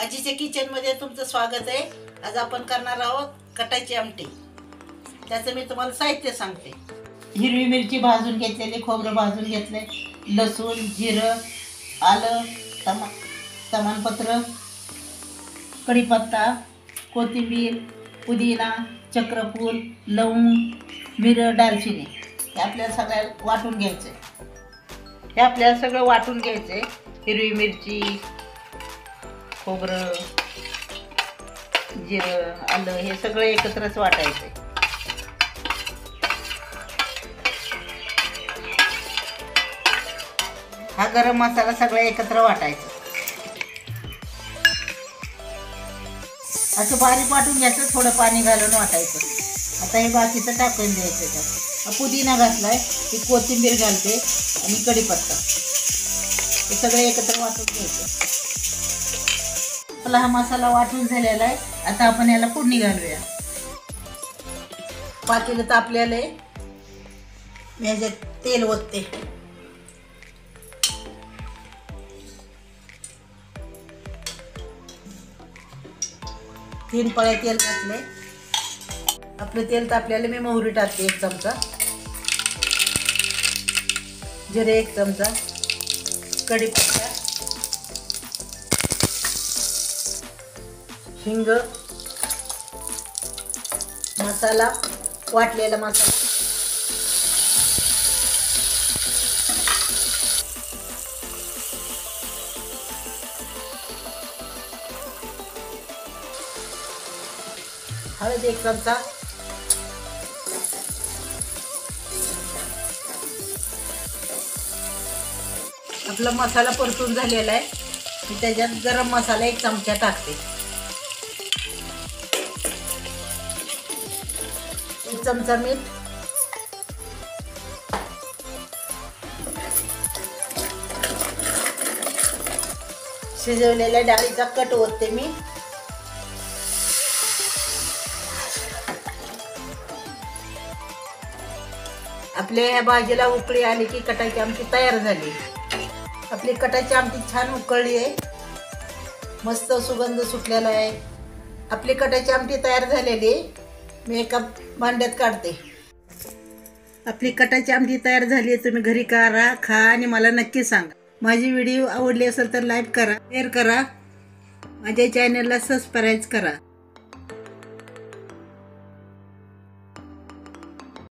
आजीच्या किचन मध्ये तुमचं स्वागत आहे। आज आपण करणार आहोत कटाची आमटी। त्याचं मी तुम्हाला साहित्य सांगते। हिरवी मिरची भाजून घेतलेली, खोबरं भाजून घेतले, लसूण, जिरं, आलं, तमालपत्र, कढीपत्ता, कोथिंबीर, पुदिना, चक्रफूल, लवंग, मिरं, दालचिनी हे आपल्याला सगळं वाटून घ्यायचं। हिरवी मिरची, खोबरं, जिरं, आलं हे सगळं एकत्रच वाटायचं। हा गरम मसाला सगळं एकत्र वाटायचं। असं बारीक वाटून घ्यायचं, थोडं पाणी घालून वाटायचं। आता हे बाकीचं टाकून द्यायचं त्यात। पुदिना घातलाय, ही कोथिंबीर घालते आणि कढीपत्ता हे सगळं एकत्र वाटून घ्यायचं। आपला हा मसाला वाटून झालेला आहे। आता आपण याला फोडणी घालूया। पातेलं तापलेलं आहे, मी याच्यात तेल ओतते। 3 पळ्या तेल घातले। आपलं तेल तापलेलं, मी मोहरी टाकते 1 चमचा, जिरे 1 चमचा, कढीपत्ता, हिंग, मसाला, वाटलेला मसाला, हळद 1 चमचा, आपला मसाला परतून झालेला आहे। मी त्याच्यात गरम मसाला 1 चमचा टाकते, 1 चमचा मीठ, शिजवलेल्या डाळीचा कट ओतते मी। आपल्या ह्या भाजीला उकळी आली की कटाची आमटी तयार झाली। आपली कटाची आमटी छान उकळली आहे, मस्त सुगंध सुटलेला आहे। आपली कटाची आमटी तयार झालेली, मी एका भांड्यात काढते। आपली कटाची आमटी तयार झाली आहे, तुम्ही घरी करा, खा आणि मला नक्की सांगा। माझी व्हिडिओ आवडली असेल तर लाईक करा, शेअर करा, माझ्या चॅनलला सबस्क्राईब करा।